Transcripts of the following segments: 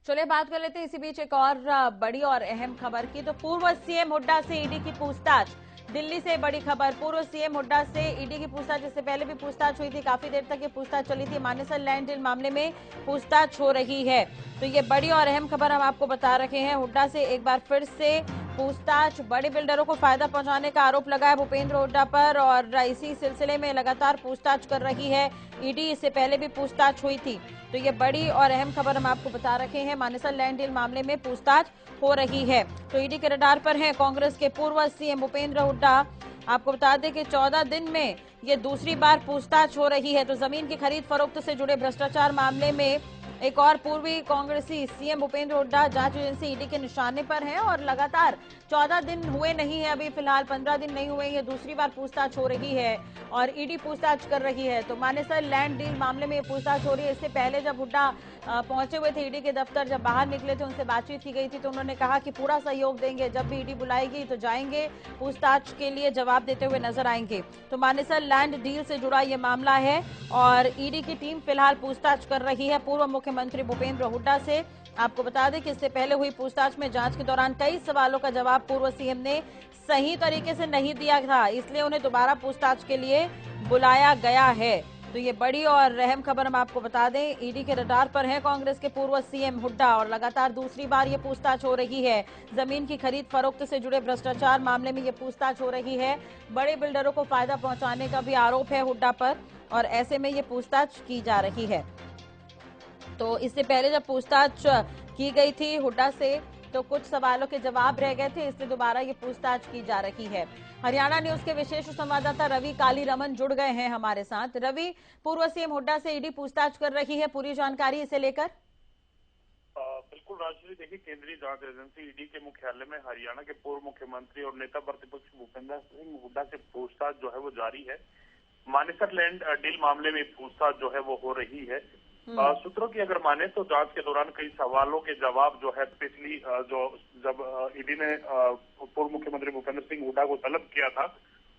चलिए बात कर लेते हैं इसी बीच एक और बड़ी और अहम खबर की। तो पूर्व सीएम हुड्डा से ईडी की पूछताछ। दिल्ली से बड़ी खबर। पूर्व सीएम हुड्डा से ईडी की पूछताछ। इससे पहले भी पूछताछ हुई थी, काफी देर तक ये पूछताछ चली थी। मानेसर लैंड डील मामले में पूछताछ हो रही है। तो ये बड़ी और अहम खबर हम आपको बता रखे हैं। हुड्डा से एक बार फिर से पूछताछ। बड़े बिल्डरों को फायदा पहुंचाने का आरोप लगा है भूपेंद्र हुड्डा पर और इसी सिलसिले में लगातार पूछताछ कर रही है ईडी। इससे पहले भी पूछताछ हुई थी। तो ये बड़ी और अहम खबर हम आपको बता रखे हैं। मानेसर लैंड डील मामले में पूछताछ हो रही है। तो ईडी के रडार पर हैं कांग्रेस के पूर्व सीएम भूपेंद्र हुड्डा। आपको बता दें कि 14 दिन में ये दूसरी बार पूछताछ हो रही है। तो जमीन की खरीद फरोख्त से जुड़े भ्रष्टाचार मामले में एक और पूर्वी कांग्रेसी सीएम भूपेंद्र हुड्डा जांच एजेंसी ईडी के निशाने पर हैं और लगातार 14 दिन हुए नहीं है, अभी फिलहाल 15 दिन नहीं हुए, ये दूसरी बार पूछताछ हो रही है और ईडी पूछताछ कर रही है। तो मानेसर लैंड डील मामले में ये पूछताछ हो रही है। इससे पहले जब हुड्डा पहुंचे हुए थे ईडी के दफ्तर, जब बाहर निकले थे उनसे बातचीत की गई थी तो उन्होंने कहा कि पूरा सहयोग देंगे, जब भी ईडी बुलाएगी तो जाएंगे, पूछताछ के लिए जवाब देते हुए नजर आएंगे। तो मानेसर लैंड डील से जुड़ा ये मामला है और ईडी की टीम फिलहाल पूछताछ कर रही है पूर्व मुख्यमंत्री भूपेंद्र हुड्डा से। आपको बता दें कि इससे पहले हुई पूछताछ में जांच के दौरान कई सवालों का जवाब पूर्व सीएम ने सही तरीके से नहीं दिया था, इसलिए उन्हें दोबारा पूछताछ के लिए बुलाया गया है। तो ये बड़ी और अहम खबर हम आपको बता दें। ईडी के रडार पर है कांग्रेस के पूर्व सीएम हुड्डा और लगातार दूसरी बार ये पूछताछ हो रही है। जमीन की खरीद फरोख्त से जुड़े भ्रष्टाचार मामले में ये पूछताछ हो रही है। बड़े बिल्डरों को फायदा पहुंचाने का भी आरोप है हुड्डा पर और ऐसे में ये पूछताछ की जा रही है। तो इससे पहले जब पूछताछ की गई थी हुड्डा से तो कुछ सवालों के जवाब रह गए थे, इसलिए दोबारा ये पूछताछ की जा रही है। हरियाणा न्यूज के विशेष संवाददाता रवि कालीरमन जुड़ गए हैं हमारे साथ। रवि, पूर्व सीएम हुड्डा से ईडी पूछताछ कर रही है, पूरी जानकारी इसे लेकर। बिल्कुल राजश्री, देखिए केंद्रीय जांच एजेंसी ईडी के मुख्यालय में हरियाणा के पूर्व मुख्यमंत्री और नेता प्रतिपक्ष भूपेंद्र सिंह हुड्डा से पूछताछ जो है वो जारी है। मानेसर लैंड डील मामले में पूछताछ जो है वो हो रही है। सूत्रों की अगर माने तो जांच के दौरान कई सवालों के जवाब जो है पिछली जब ईडी ने पूर्व मुख्यमंत्री भूपेंद्र सिंह हुड्डा को तलब किया था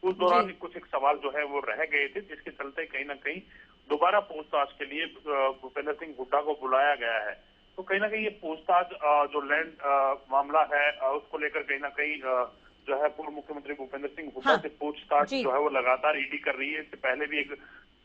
उस दौरान कुछ एक सवाल जो है वो रह गए थे, जिसके चलते कहीं ना कहीं दोबारा पूछताछ के लिए भूपेंद्र सिंह हुड्डा को बुलाया गया है। तो कहीं ना कहीं ये पूछताछ जो लैंड मामला है उसको लेकर कहीं ना कहीं जो है पूर्व मुख्यमंत्री भूपेंद्र सिंह हुड्डा से पूछताछ जो है वो लगातार ईडी कर रही है। इससे पहले भी एक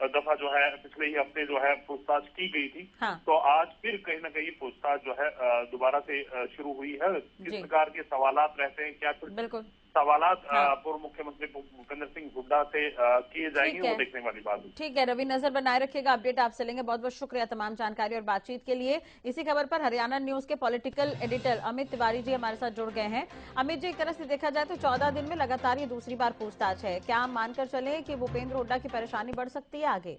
दफा जो है पिछले ही हफ्ते जो है पूछताछ की गई थी। तो आज फिर कहीं ना कहीं पूछताछ जो है दोबारा से शुरू हुई है। किस प्रकार के सवालात रहते हैं, क्या कुछ सवालात पूर्व मुख्यमंत्री भूपेंद्र सिंह हुड्डा से किए जाएंगे, वो देखने वाली बात है। ठीक है रवि, नजर बनाए रखिएगा, अपडेट आपसे लेंगे। बहुत बहुत शुक्रिया तमाम जानकारी और बातचीत के लिए। इसी खबर पर हरियाणा न्यूज के पॉलिटिकल एडिटर अमित तिवारी जी हमारे साथ जुड़ गए हैं। अमित जी, एक तरह से देखा जाए तो 14 दिन में लगातार ये दूसरी बार पूछताछ है, क्या हम मानकर चले कि भूपेंद्र हुड्डा की परेशानी बढ़ सकती है आगे?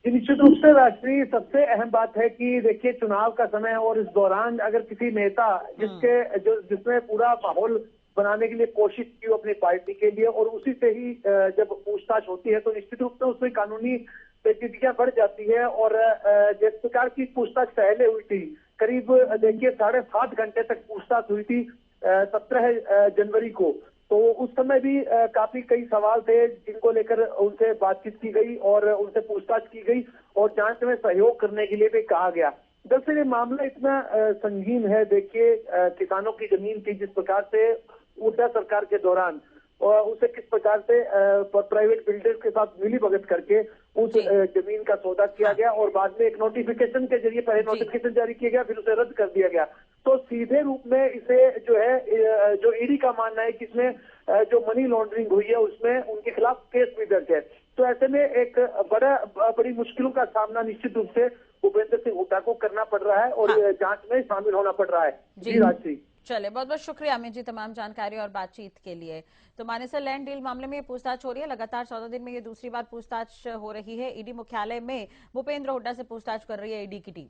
निश्चित रूप से राष्ट्रीय सबसे अहम बात है कि देखिए चुनाव का समय है और इस दौरान अगर किसी नेता जिसने पूरा माहौल बनाने के लिए कोशिश की अपनी पार्टी के लिए और उसी से ही जब पूछताछ होती है तो निश्चित रूप से उसमें कानूनी पेचीदगियां बढ़ जाती है। और जिस प्रकार की पूछताछ पहले हुई थी, करीब देखिए 7.5 घंटे तक पूछताछ हुई थी 17 जनवरी को, तो उस समय भी काफी कई सवाल थे जिनको लेकर उनसे बातचीत की गई और उनसे पूछताछ की गई और जांच में सहयोग करने के लिए भी कहा गया। दरअसल ये मामला इतना संगीन है। देखिए किसानों की जमीन थी, जिस प्रकार से हुड्डा सरकार के दौरान और उसे किस प्रकार से प्राइवेट बिल्डर्स के साथ मिली भगत करके उस जमीन का सौदा किया गया और बाद में एक नोटिफिकेशन के जरिए पहले नोटिफिकेशन जारी किया गया, फिर उसे रद्द कर दिया गया। तो सीधे रूप में इसे जो है जो ईडी का मानना है कि इसमें जो मनी लॉन्ड्रिंग हुई है उसमें उनके खिलाफ केस भी दर्ज है। तो ऐसे में एक बड़ी मुश्किलों का सामना निश्चित रूप से भूपेंद्र सिंह हुड्डा को करना पड़ रहा है और जांच में शामिल होना पड़ रहा है। जी राजश्री, चले, बहुत बहुत शुक्रिया अमित जी तमाम जानकारी और बातचीत के लिए। तो मानेसर लैंड डील मामले में पूछताछ हो रही है, लगातार 14 दिन में ये दूसरी बार पूछताछ हो रही है। ईडी मुख्यालय में भूपेंद्र हुड्डा से पूछताछ कर रही है ईडी की टीम।